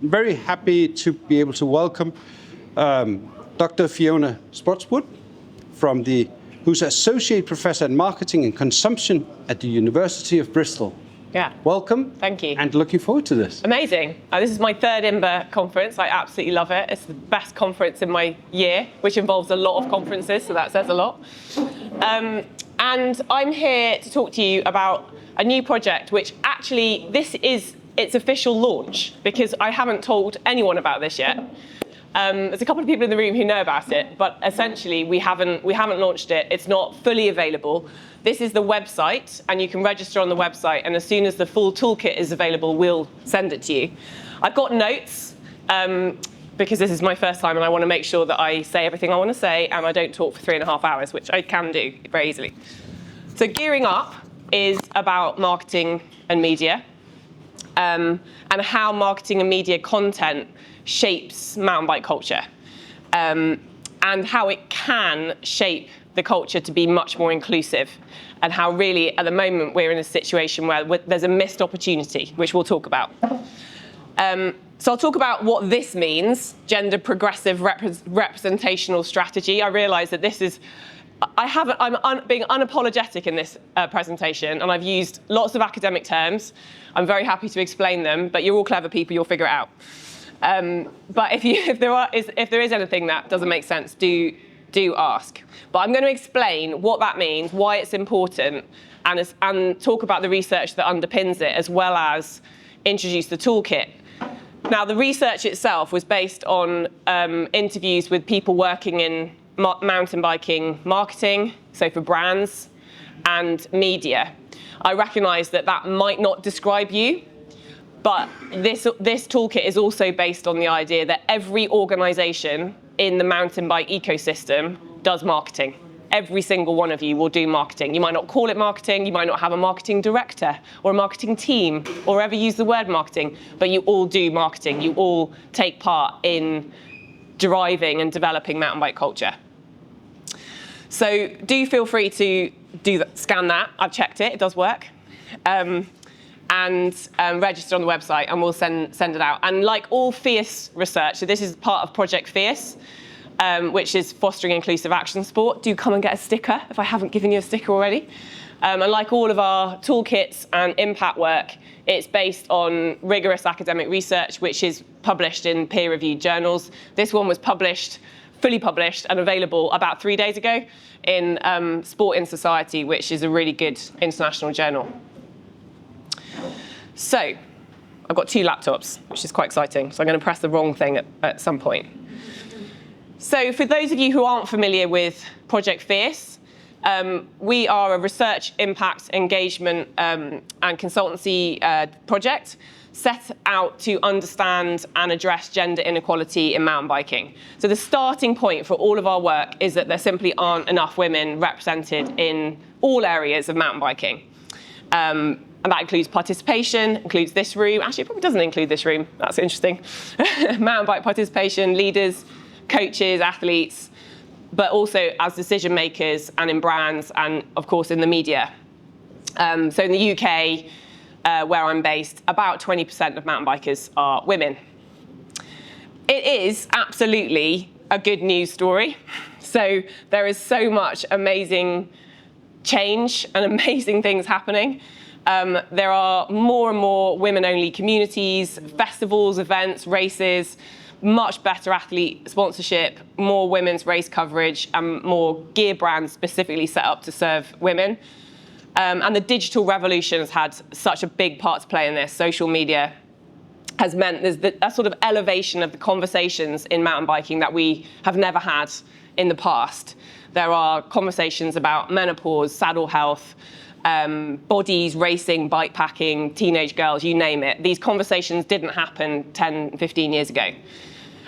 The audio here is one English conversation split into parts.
very happy to be able to welcome Dr. Fiona Spotswood, who's Associate Professor in Marketing and Consumption at the University of Bristol. Yeah. Welcome. Thank you. And looking forward to this. Amazing. This is my third IMBA conference. I absolutely love it. It's the best conference in my year, which involves a lot of conferences, so that says a lot. And I'm here to talk to you about a new project, which actually, this is its official launch, because I haven't told anyone about this yet. There's a couple of people in the room who know about it, but essentially we haven't launched it. It's not fully available. This is the website, and you can register on the website, and as soon as the full toolkit is available, we'll send it to you. I've got notes, because this is my first time, and I want to make sure that I say everything I want to say, and I don't talk for 3.5 hours, which I can do very easily. So Gearing Up is about marketing and media, and how marketing and media content shapes mountain bike culture, and how it can shape the culture to be much more inclusive, and how really at the moment we're in a situation where there's a missed opportunity, which we'll talk about. So I'll talk about what this means, gender progressive representational strategy. I realise that this is, I'm being unapologetic in this presentation, and I've used lots of academic terms. I'm very happy to explain them, but you're all clever people, you'll figure it out. But if there is anything that doesn't make sense, do ask. But I'm going to explain what that means, why it's important, and talk about the research that underpins it, as well as introduce the toolkit. Now, the research itself was based on interviews with people working in mountain biking marketing, so for brands and media. I recognise that might not describe you, but this toolkit is also based on the idea that every organisation in the mountain bike ecosystem does marketing. Every single one of you will do marketing. You might not call it marketing, you might not have a marketing director or a marketing team or ever use the word marketing, but you all do marketing. You all take part in driving and developing mountain bike culture. So do feel free to scan that. I've checked it, it does work. And register on the website, and we'll send it out. And like all Fierce research, so this is part of Project Fierce, which is fostering inclusive action sport. Do come and get a sticker if I haven't given you a sticker already. And like all of our toolkits and impact work, it's based on rigorous academic research, which is published in peer-reviewed journals. This one was fully published and available about 3 days ago in Sport in Society, which is a really good international journal. So I've got 2 laptops, which is quite exciting. So I'm going to press the wrong thing at some point. So for those of you who aren't familiar with Project Fierce, we are a research, impact, engagement, and consultancy project set out to understand and address gender inequality in mountain biking. So the starting point for all of our work is that there simply aren't enough women represented in all areas of mountain biking. And that includes participation, includes this room. Actually, it probably doesn't include this room. That's interesting. Mountain bike participation, leaders, coaches, athletes, but also as decision makers and in brands and, of course, in the media. So in the UK, where I'm based, about 20% of mountain bikers are women. It is absolutely a good news story. So there is so much amazing change and amazing things happening. There are more and more women-only communities, festivals, events, races, much better athlete sponsorship, more women's race coverage, and more gear brands specifically set up to serve women. And the digital revolution has had such a big part to play in this. Social media has meant there's a sort of elevation of the conversations in mountain biking that we have never had in the past. There are conversations about menopause, saddle health, bodies, racing, bike packing, teenage girls, you name it. These conversations didn't happen 10, 15 years ago.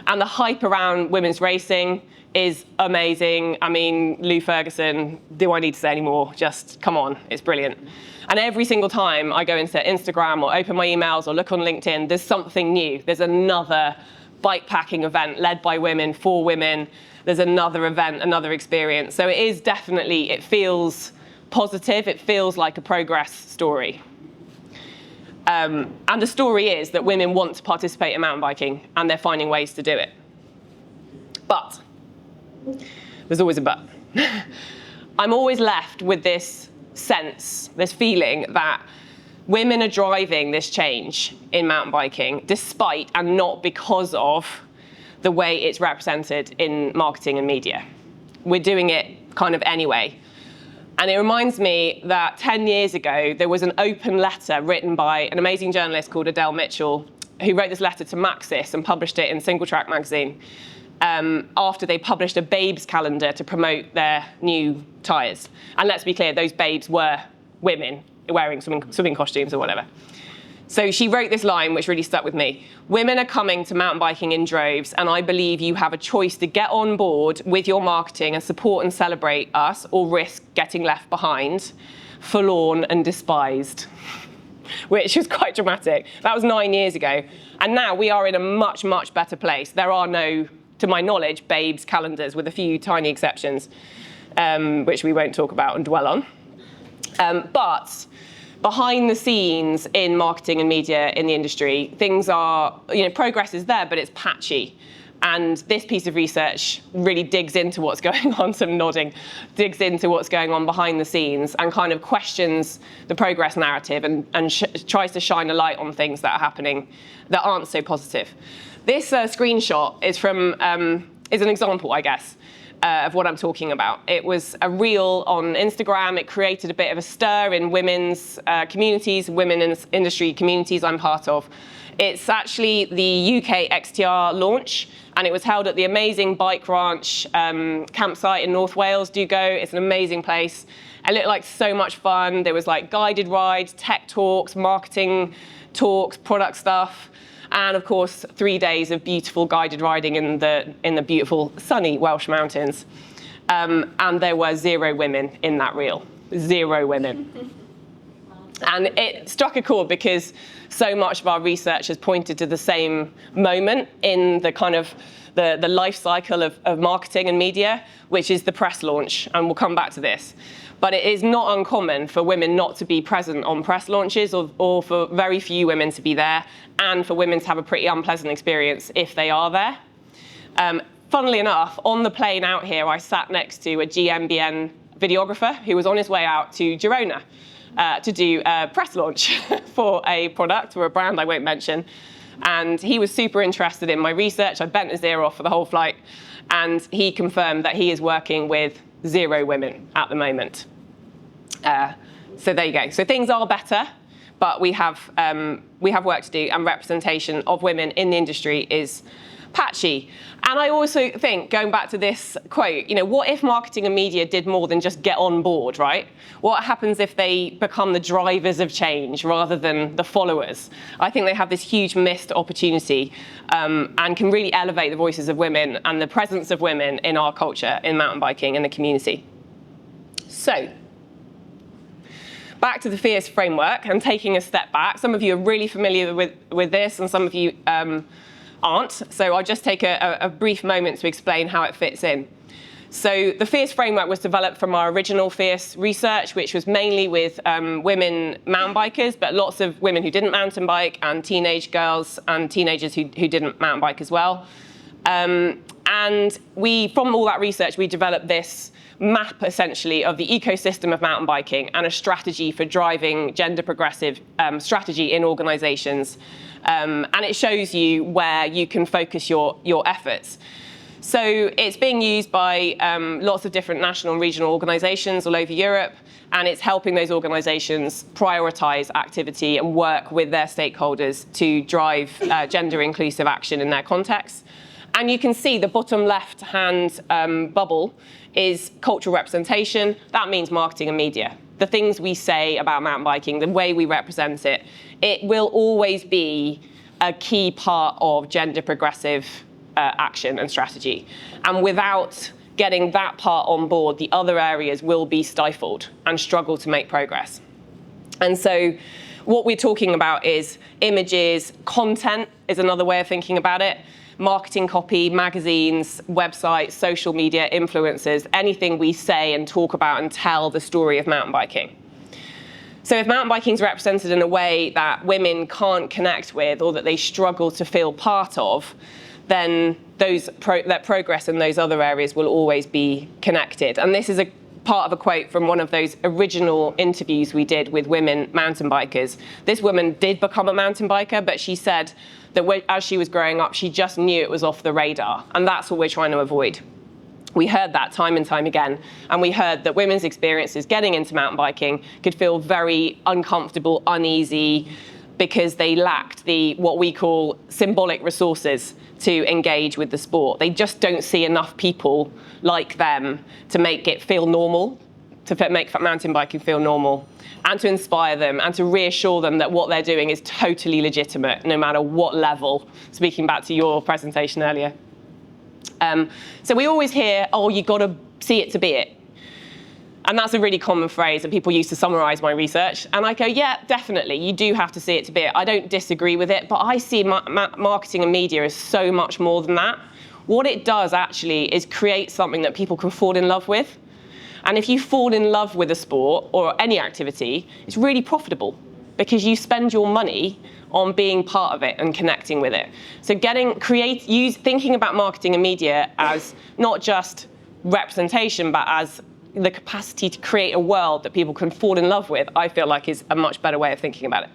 And the hype around women's racing is amazing. I mean, Lou Ferguson, do I need to say any more? Just come on, it's brilliant. And every single time I go into Instagram or open my emails or look on LinkedIn, there's something new. There's another bike packing event led by women, for women. There's another event, another experience. So it is definitely, it feels positive. It feels like a progress story. And the story is that women want to participate in mountain biking, and they're finding ways to do it. But, there's always a but. I'm always left with this sense, this feeling that women are driving this change in mountain biking despite and not because of the way it's represented in marketing and media. We're doing it kind of anyway. And it reminds me that 10 years ago, there was an open letter written by an amazing journalist called Adele Mitchell, who wrote this letter to Maxis and published it in Single Track magazine after they published a babes calendar to promote their new tyres. And let's be clear, those babes were women wearing swimming costumes or whatever. So she wrote this line, which really stuck with me. Women are coming to mountain biking in droves, and I believe you have a choice to get on board with your marketing and support and celebrate us, or risk getting left behind, forlorn and despised. Which was quite dramatic. That was 9 years ago. And now we are in a much, much better place. There are no, to my knowledge, babes calendars, with a few tiny exceptions, which we won't talk about and dwell on. But behind the scenes in marketing and media in the industry, things are, progress is there, but it's patchy. And this piece of research really digs into what's going on, some nodding, digs into what's going on behind the scenes and kind of questions the progress narrative and tries to shine a light on things that are happening that aren't so positive. This screenshot is from, is an example, I guess, of what I'm talking about. It was a reel on Instagram. It created a bit of a stir in women's communities, women's industry communities I'm part of. It's actually the UK XTR launch, and it was held at the amazing Bike Ranch campsite in North Wales. Do go, it's an amazing place. It looked like so much fun. There was like guided rides, tech talks, marketing talks, product stuff. And of course, 3 days of beautiful guided riding in the beautiful sunny Welsh mountains. And there were 0 women in that reel, 0 women. And it struck a chord because so much of our research has pointed to the same moment in the kind of the life cycle of marketing and media, which is the press launch. And we'll come back to this. But it is not uncommon for women not to be present on press launches or for very few women to be there, and for women to have a pretty unpleasant experience if they are there. Funnily enough, on the plane out here, I sat next to a GMBN videographer who was on his way out to Girona to do a press launch for a product or a brand I won't mention. And he was super interested in my research. I bent his ear off for the whole flight. And he confirmed that he is working with 0 women at the moment. So there you go. So things are better, but we have work to do, and representation of women in the industry is patchy. And I also think, going back to this quote, what if marketing and media did more than just get on board, right? What happens if they become the drivers of change rather than the followers? I think they have this huge missed opportunity and can really elevate the voices of women and the presence of women in our culture, in mountain biking and the community. So, back to the Fierce framework and taking a step back. Some of you are really familiar with this, and some of you aren't. So I'll just take a brief moment to explain how it fits in. So the Fierce framework was developed from our original Fierce research, which was mainly with women mountain bikers, but lots of women who didn't mountain bike, and teenage girls and teenagers who didn't mountain bike as well. And from all that research, we developed this map, essentially, of the ecosystem of mountain biking and a strategy for driving gender progressive strategy in organizations. And it shows you where you can focus your efforts. So it's being used by lots of different national and regional organizations all over Europe, and it's helping those organizations prioritize activity and work with their stakeholders to drive gender inclusive action in their context. And you can see the bottom left-hand bubble is cultural representation. That means marketing and media. The things we say about mountain biking, the way we represent it, it will always be a key part of gender progressive action and strategy. And without getting that part on board, the other areas will be stifled and struggle to make progress. And so what we're talking about is images, content is another way of thinking about it. Marketing copy, magazines, websites, social media, influencers, anything we say and talk about and tell the story of mountain biking. So if mountain biking is represented in a way that women can't connect with or that they struggle to feel part of, then that progress in those other areas will always be connected. And this is a part of a quote from one of those original interviews we did with women mountain bikers. This woman did become a mountain biker, but she said that as she was growing up, she just knew it was off the radar. And that's what we're trying to avoid. We heard that time and time again, and we heard that women's experiences getting into mountain biking could feel very uncomfortable, uneasy, because they lacked what we call symbolic resources to engage with the sport. They just don't see enough people like them to make it feel normal, to make mountain biking feel normal, and to inspire them and to reassure them that what they're doing is totally legitimate, no matter what level, speaking back to your presentation earlier. So we always hear, oh, you've got to see it to be it. And that's a really common phrase that people use to summarize my research. And I go, yeah, definitely, you do have to see it to be it. I don't disagree with it, but I see marketing and media as so much more than that. What it does actually is create something that people can fall in love with. And if you fall in love with a sport or any activity, it's really profitable because you spend your money on being part of it and connecting with it. So thinking about marketing and media as not just representation, but as the capacity to create a world that people can fall in love with, I feel like is a much better way of thinking about it.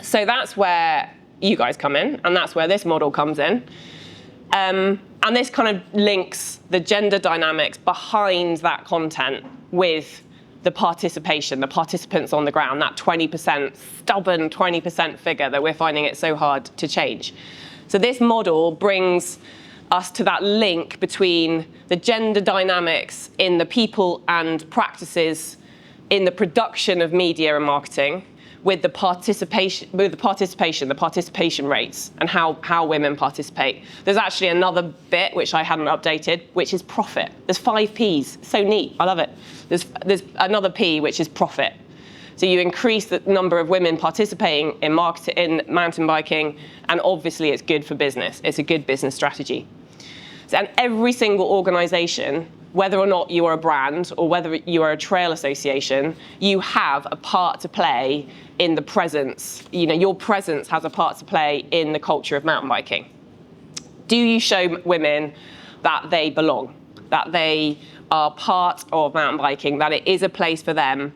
So that's where you guys come in, and that's where this model comes in. And this kind of links the gender dynamics behind that content with the participation, the participants on the ground, that 20%, stubborn 20% figure that we're finding it so hard to change. So this model brings us to that link between the gender dynamics in the people and practices in the production of media and marketing with the participation rates and how women participate. There's actually another bit which I hadn't updated, which is profit. There's 5 Ps, so neat, I love it. There's another P, which is profit. So you increase the number of women participating in mountain biking, and obviously it's good for business. It's a good business strategy. And every single organization, whether or not you are a brand or whether you are a trail association, you have a part to play in the presence. Your presence has a part to play in the culture of mountain biking. Do you show women that they belong, that they are part of mountain biking, that it is a place for them?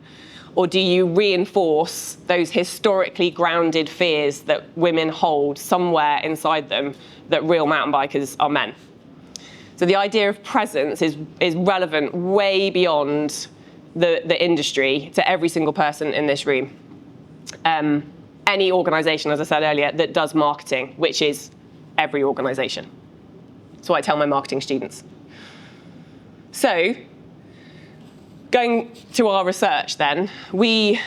Or do you reinforce those historically grounded fears that women hold somewhere inside them that real mountain bikers are men? So the idea of presence is relevant way beyond the industry to every single person in this room. Any organisation, as I said earlier, that does marketing, which is every organisation. That's what I tell my marketing students. So, going to our research then, we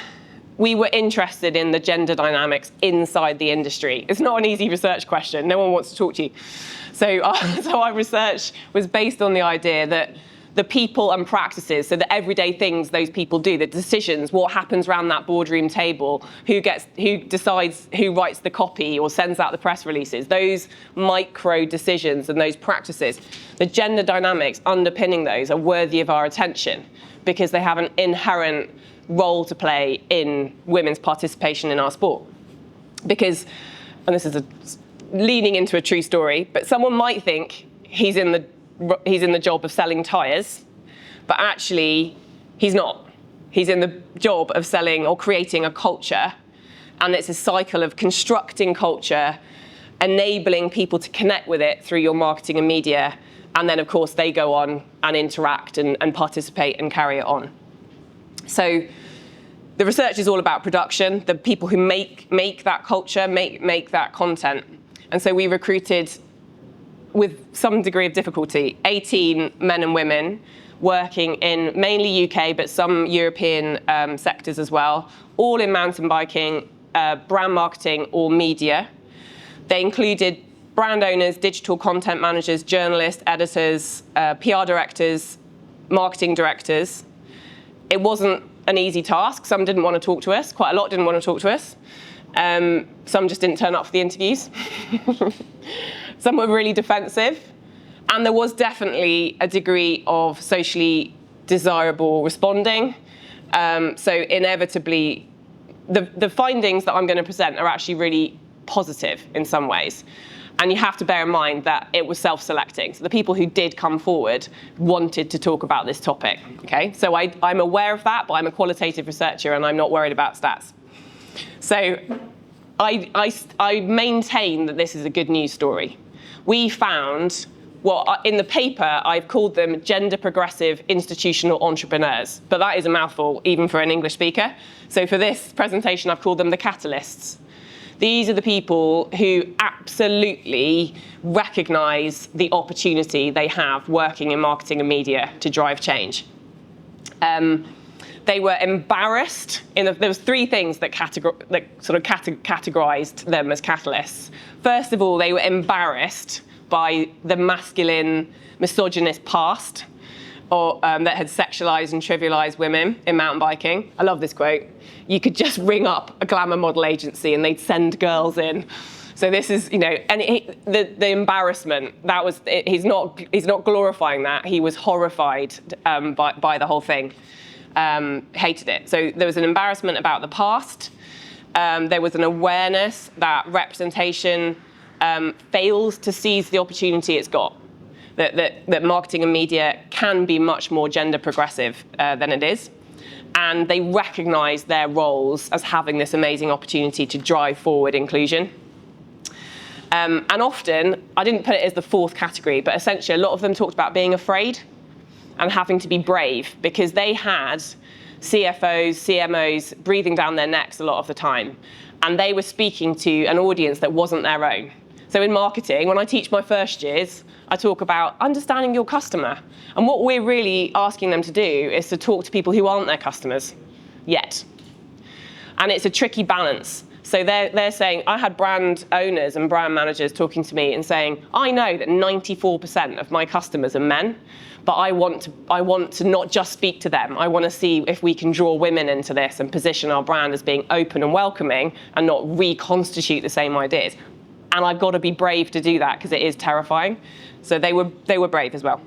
were interested in the gender dynamics inside the industry. It's not an easy research question. No one wants to talk to you. So our research was based on the idea that the people and practices, so the everyday things those people do, the decisions, what happens around that boardroom table, who decides who writes the copy or sends out the press releases, those micro decisions and those practices, the gender dynamics underpinning those are worthy of our attention because they have an inherent role to play in women's participation in our sport. Because, and this is leaning into a true story, but someone might think he's in the job of selling tyres, but actually he's not. He's in the job of selling or creating a culture, and it's a cycle of constructing culture, enabling people to connect with it through your marketing and media, and then of course they go on and interact and participate and carry it on. So the research is all about production, the people who make that culture, make that content. And so we recruited, with some degree of difficulty, 18 men and women working in mainly UK, but some European sectors as well, all in mountain biking, brand marketing or media. They included brand owners, digital content managers, journalists, editors, PR directors, marketing directors. It wasn't an easy task. Some didn't want to talk to us. Quite a lot didn't want to talk to us. Some just didn't turn up for the interviews. Some were really defensive. And there was definitely a degree of socially desirable responding. So inevitably, the findings that I'm going to present are actually really positive in some ways. And you have to bear in mind that it was self-selecting. So the people who did come forward wanted to talk about this topic. Okay, so I'm aware of that, but I'm a qualitative researcher and I'm not worried about stats. So I maintain that this is a good news story. We found, well, in the paper, I've called them gender progressive institutional entrepreneurs, but that is a mouthful even for an English speaker. So for this presentation, I've called them the catalysts. These are the people who absolutely recognize the opportunity they have working in marketing and media to drive change. They were embarrassed. There was three things that categorized them as catalysts. First of all, they were embarrassed by the masculine, misogynist past that had sexualized and trivialized women in mountain biking. I love this quote. You could just ring up a glamour model agency and they'd send girls in. So this is, and the embarrassment, that was, he's not glorifying that. He was horrified by the whole thing, hated it. So there was an embarrassment about the past. There was an awareness that representation fails to seize the opportunity it's got. That marketing and media can be much more gender progressive than it is. And they recognize their roles as having this amazing opportunity to drive forward inclusion. And often, I didn't put it as the fourth category, but essentially a lot of them talked about being afraid and having to be brave because they had CFOs, CMOs breathing down their necks a lot of the time. And they were speaking to an audience that wasn't their own. So in marketing, when I teach my first years, I talk about understanding your customer. And what we're really asking them to do is to talk to people who aren't their customers yet. And it's a tricky balance. So they're saying, I had brand owners and brand managers talking to me and saying, I know that 94% of my customers are men, but I want to not just speak to them. I want to see if we can draw women into this and position our brand as being open and welcoming and not reconstitute the same ideas. And I've got to be brave to do that because it is terrifying. So they were brave as well.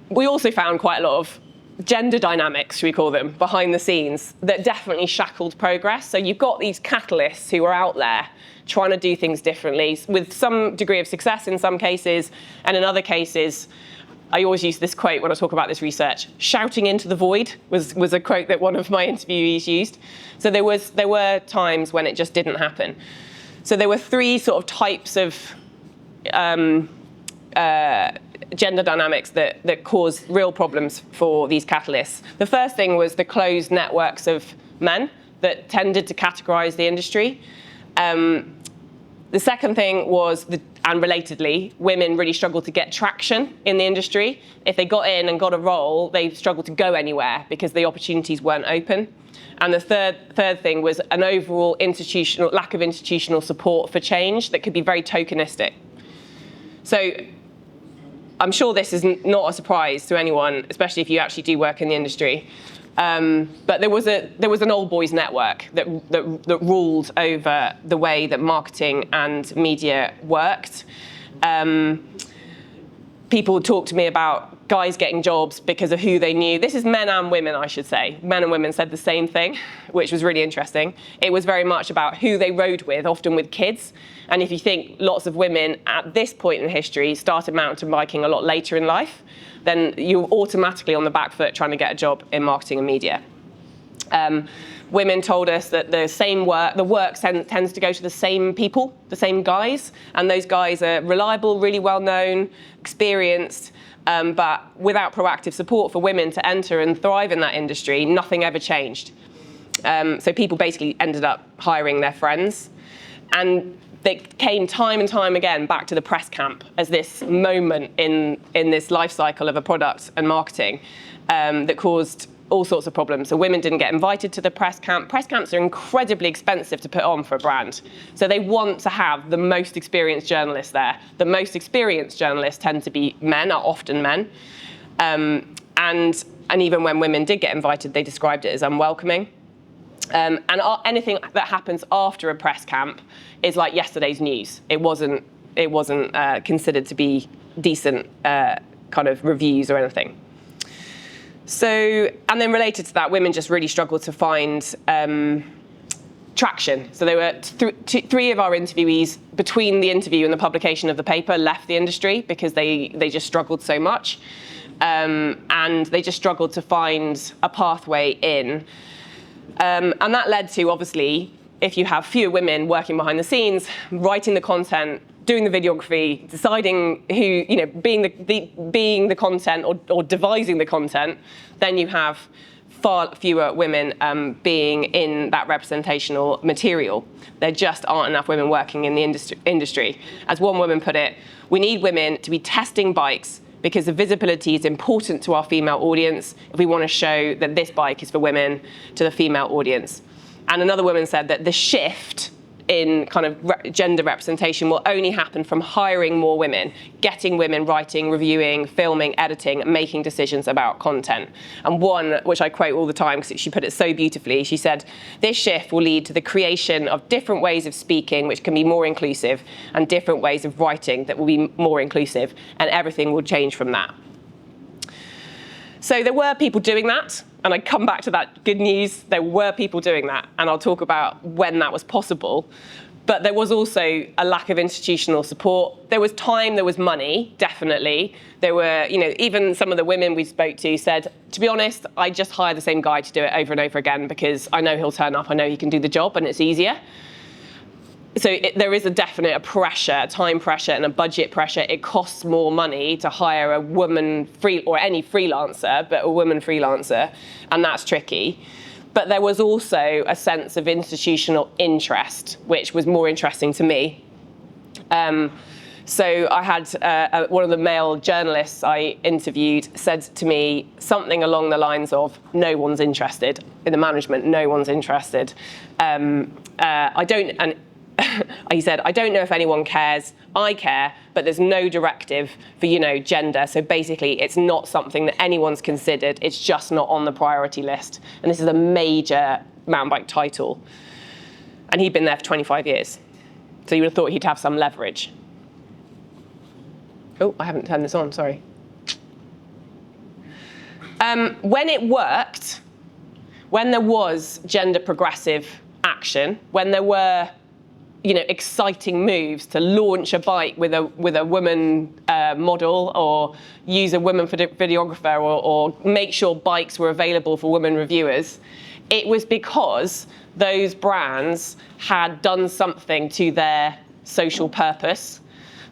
We also found quite a lot of gender dynamics, should we call them, behind the scenes that definitely shackled progress. So you've got these catalysts who are out there trying to do things differently with some degree of success in some cases, and in other cases, I always use this quote when I talk about this research. Shouting into the void was a quote that one of my interviewees used. So there were times when it just didn't happen. So there were three sort of types of gender dynamics that caused real problems for these catalysts. The first thing was the closed networks of men that tended to categorize the industry. The second thing was, and relatedly, women really struggled to get traction in the industry. If they got in and got a role, they struggled to go anywhere because the opportunities weren't open. And the third thing was an overall lack of institutional support for change that could be very tokenistic. So I'm sure this is not a surprise to anyone, especially if you actually do work in the industry. But there was an old boys network that ruled over the way that marketing and media worked. People would talk to me about guys getting jobs because of who they knew. This is men and women, I should say. Men and women said the same thing, which was really interesting. It was very much about who they rode with, often with kids. And if you think lots of women at this point in history started mountain biking a lot later in life, then you're automatically on the back foot trying to get a job in marketing and media. Women told us that the work tends to go to the same people, the same guys, and those guys are reliable, really well known, experienced, but without proactive support for women to enter and thrive in that industry, nothing ever changed. So people basically ended up hiring their friends. And they came time and time again back to the press camp as this moment in this life cycle of a product and marketing that caused all sorts of problems. So women didn't get invited to the press camp. Press camps are incredibly expensive to put on for a brand. So they want to have the most experienced journalists there. The most experienced journalists tend to be men, are often men. And even when women did get invited, they described it as unwelcoming. And anything that happens after a press camp is like yesterday's news. It wasn't considered to be decent kind of reviews or anything. So, and then related to that, women just really struggled to find traction. So there were three of our interviewees between the interview and the publication of the paper left the industry because they just struggled so much. And they just struggled to find a pathway in. And that led to, obviously, if you have fewer women working behind the scenes, writing the content, doing the videography, deciding who, being the content or devising the content, then you have far fewer women being in that representational material. There just aren't enough women working in the industry. As one woman put it, we need women to be testing bikes because the visibility is important to our female audience if we want to show that this bike is for women to the female audience. And another woman said that the shift in kind of gender representation will only happen from hiring more women, getting women writing, reviewing, filming, editing, making decisions about content. And one, which I quote all the time because she put it so beautifully, she said, this shift will lead to the creation of different ways of speaking which can be more inclusive and different ways of writing that will be more inclusive, and everything will change from that. So there were people doing that, and I come back to that good news. There were people doing that, and I'll talk about when that was possible. But there was also a lack of institutional support. There was time, there was money, definitely. There were, even some of the women we spoke to said, to be honest, I just hire the same guy to do it over and over again because I know he'll turn up, I know he can do the job, and it's easier. So there is a definite pressure, time pressure and a budget pressure. It costs more money to hire a woman or any freelancer, but a woman freelancer, and that's tricky. But there was also a sense of institutional interest, which was more interesting to me. So I had one of the male journalists I interviewed said to me something along the lines of, no one's interested in the management, no one's interested. He said, I don't know if anyone cares. I care, but there's no directive for, gender. So basically, it's not something that anyone's considered. It's just not on the priority list. And this is a major mountain bike title. And he'd been there for 25 years. So you would have thought he'd have some leverage. Oh, I haven't turned this on, sorry. When it worked, when there was gender progressive action, when there were exciting moves to launch a bike with a woman model, or use a woman videographer, or make sure bikes were available for women reviewers, it was because those brands had done something to their social purpose.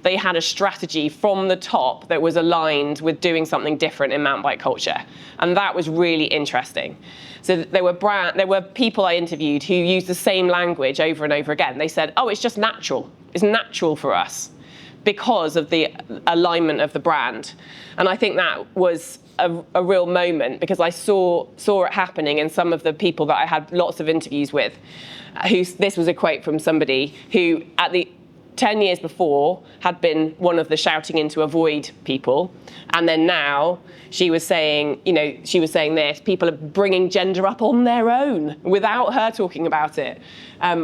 They had a strategy from the top that was aligned with doing something different in mountain bike culture. And that was really interesting. So there were people I interviewed who used the same language over and over again. They said, oh, it's just natural. It's natural for us because of the alignment of the brand. And I think that was a real moment, because I saw it happening in some of the people that I had lots of interviews with. This was a quote from somebody who, at the 10 years before, had been one of the shouting into a void people. And then now she was saying, this, people are bringing gender up on their own without her talking about it.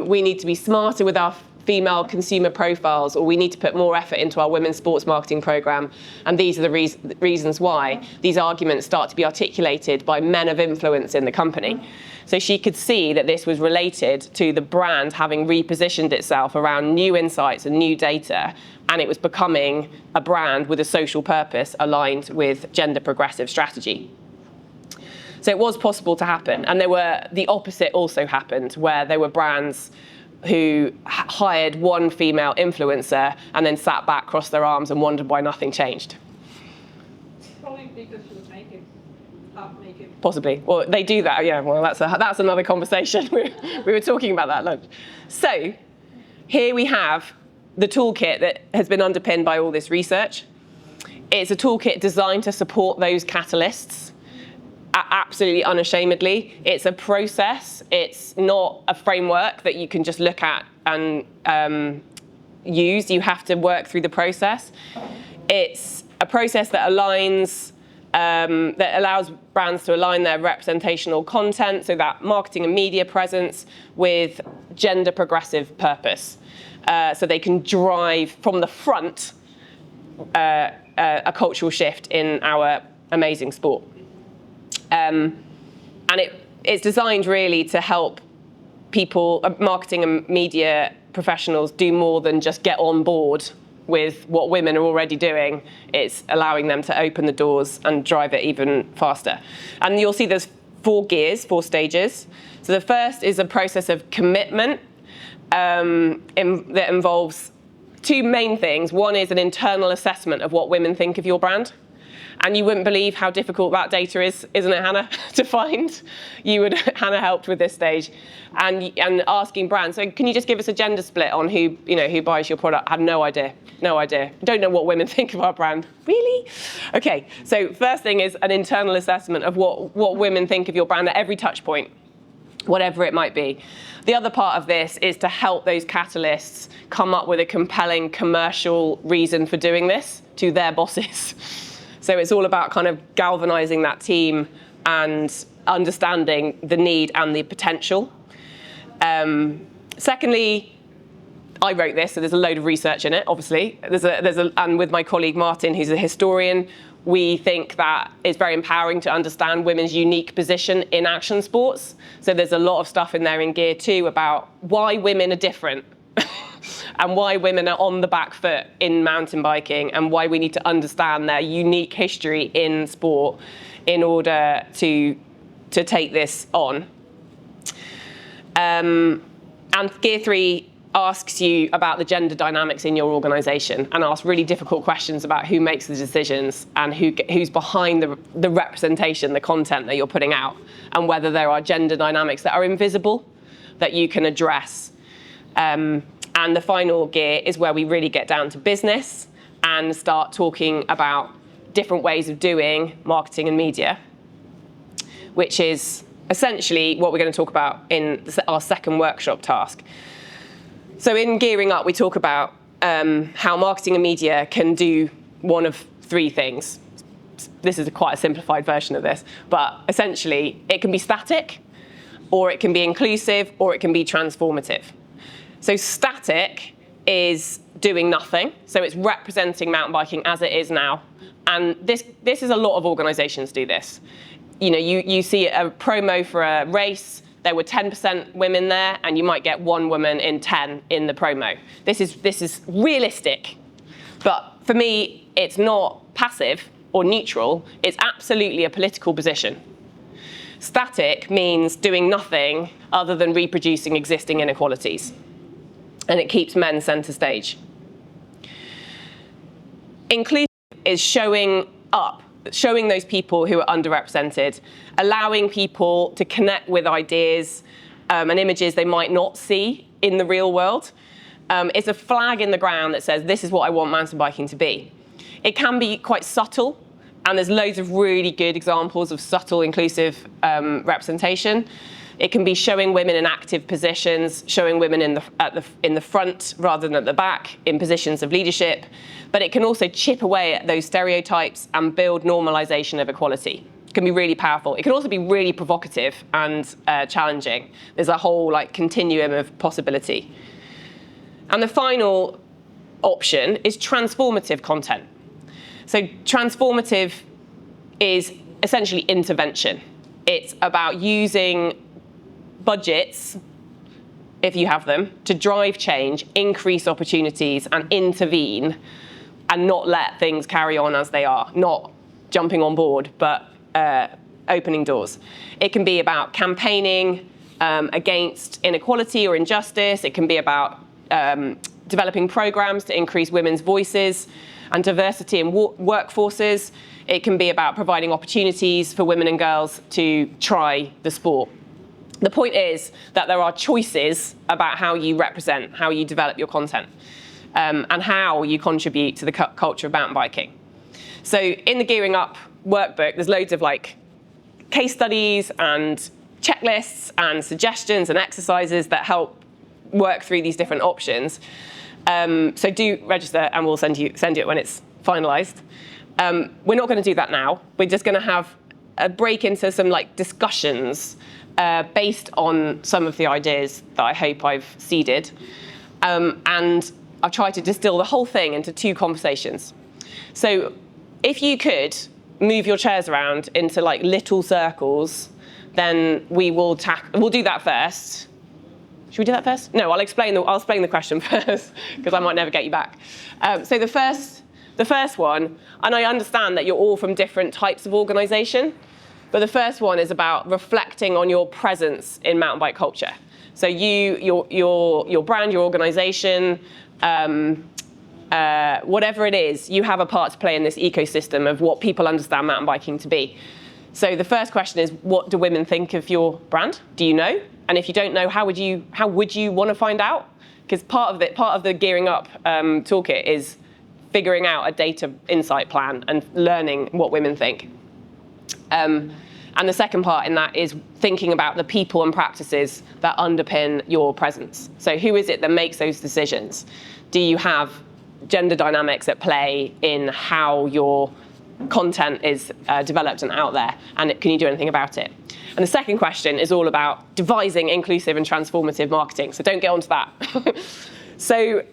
We need to be smarter with our female consumer profiles, or we need to put more effort into our women's sports marketing program. And these are the reasons why these arguments start to be articulated by men of influence in the company. So she could see that this was related to the brand having repositioned itself around new insights and new data, and it was becoming a brand with a social purpose aligned with gender progressive strategy. So it was possible to happen. And the opposite also happened, where there were brands who hired one female influencer and then sat back, crossed their arms, and wondered why nothing changed. Probably because she was naked. Possibly. Well, they do that. Yeah. Well, that's another conversation. We were talking about that at lunch. So here we have the toolkit that has been underpinned by all this research. It's a toolkit designed to support those catalysts. Absolutely unashamedly. It's a process. It's not a framework that you can just look at and use. You have to work through the process. It's a process that aligns, that allows brands to align their representational content, so that marketing and media presence, with gender progressive purpose. So they can drive from the front a cultural shift in our amazing sport. And it's designed really to help people, marketing and media professionals, do more than just get on board with what women are already doing. It's allowing them to open the doors and drive it even faster. And you'll see there's 4 gears, 4 stages. So the first is a process of commitment that involves 2 main things. One is an internal assessment of what women think of your brand. And you wouldn't believe how difficult that data is, isn't it, Hannah, to find? Hannah helped with this stage, and asking brands. So can you just give us a gender split on who buys your product? I had no idea. Don't know what women think of our brand. Really? Okay. So first thing is an internal assessment of what women think of your brand at every touch point, whatever it might be. The other part of this is to help those catalysts come up with a compelling commercial reason for doing this to their bosses. So it's all about kind of galvanizing that team and understanding the need and the potential. Secondly, I wrote this, so there's a load of research in it, obviously. And with my colleague Martin, who's a historian, we think that it's very empowering to understand women's unique position in action sports. So there's a lot of stuff in there in Gear 2 about why women are different and why women are on the back foot in mountain biking, and why we need to understand their unique history in sport in order to take this on. And Gear 3 asks you about the gender dynamics in your organisation, and asks really difficult questions about who makes the decisions and who's behind the representation, the content that you're putting out, and whether there are gender dynamics that are invisible that you can address. And the final gear is where we really get down to business and start talking about different ways of doing marketing and media, which is essentially what we're going to talk about in our second workshop task. So in Gearing Up, we talk about how marketing and media can do one of 3 things. This is quite a simplified version of this, but essentially it can be static, or it can be inclusive, or it can be transformative. So static is doing nothing. So it's representing mountain biking as it is now. And this is a lot of organizations do this. You see a promo for a race, there were 10% women there, and you might get 1 woman in 10 in the promo. This is realistic. But for me, it's not passive or neutral. It's absolutely a political position. Static means doing nothing other than reproducing existing inequalities. And it keeps men center stage. Inclusive is showing up, showing those people who are underrepresented, allowing people to connect with ideas and images they might not see in the real world. It's a flag in the ground that says, this is what I want mountain biking to be. It can be quite subtle, and there's loads of really good examples of subtle, inclusive representation. It can be showing women in active positions, showing women in the front rather than at the back in positions of leadership. But it can also chip away at those stereotypes and build normalization of equality. It can be really powerful. It can also be really provocative and challenging. There's a whole continuum of possibility. And the final option is transformative content. So transformative is essentially intervention. It's about using budgets, if you have them, to drive change, increase opportunities, and intervene, and not let things carry on as they are. Not jumping on board, but opening doors. It can be about campaigning against inequality or injustice. It can be about developing programs to increase women's voices and diversity in workforces. It can be about providing opportunities for women and girls to try the sport. The point is that there are choices about how you represent, how you develop your content, and how you contribute to the culture of mountain biking. So in the Gearing Up workbook, there's loads of case studies and checklists and suggestions and exercises that help work through these different options. So do register, and we'll send you it when it's finalised. We're not going to do that now. We're just going to have a break into some discussions based on some of the ideas that I hope I've seeded. And I've tried to distill the whole thing into 2 conversations. So if you could move your chairs around into like little circles, then we'll do that first. Should we do that first? No, I'll explain the question first because I might never get you back. So the first one, and I understand that you're all from different types of organisation, but the first one is about reflecting on your presence in mountain bike culture. So your brand, your organisation, whatever it is, you have a part to play in this ecosystem of what people understand mountain biking to be. So the first question is, what do women think of your brand? Do you know? And if you don't know, how would you want to find out? Because part of the Gearing Up toolkit is figuring out a data insight plan and learning what women think. And the second part in that is thinking about the people and practices that underpin your presence. So who is it that makes those decisions? Do you have gender dynamics at play in how your content is developed and out there? And can you do anything about it? And the second question is all about devising inclusive and transformative marketing. So don't get onto that. So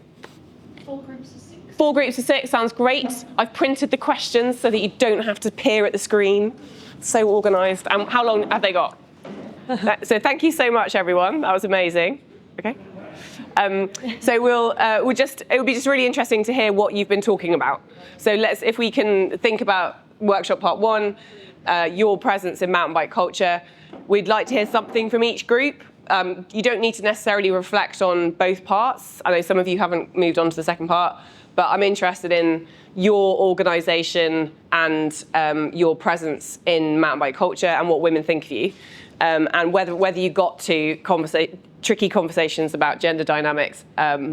4 groups of 6. 4 groups of 6 sounds great. I've printed the questions so that you don't have to peer at the screen. So organised. And how long have they got? So thank you so much, everyone. That was amazing. Okay. So it would be just really interesting to hear what you've been talking about. So if we can think about workshop part 1, your presence in mountain bike culture. We'd like to hear something from each group. You don't need to necessarily reflect on both parts. I know some of you haven't moved on to the second part, but I'm interested in your organisation and your presence in mountain bike culture and what women think of you, and whether you got to tricky conversations about gender dynamics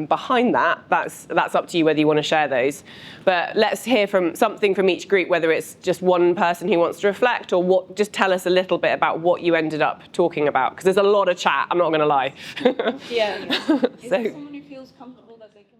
behind that. That's up to you whether you want to share those. But let's hear something from each group, whether it's just one person who wants to reflect or just tell us a little bit about what you ended up talking about, because there's a lot of chat, I'm not going to lie. Yeah. Is So, there someone who feels comfortable that they can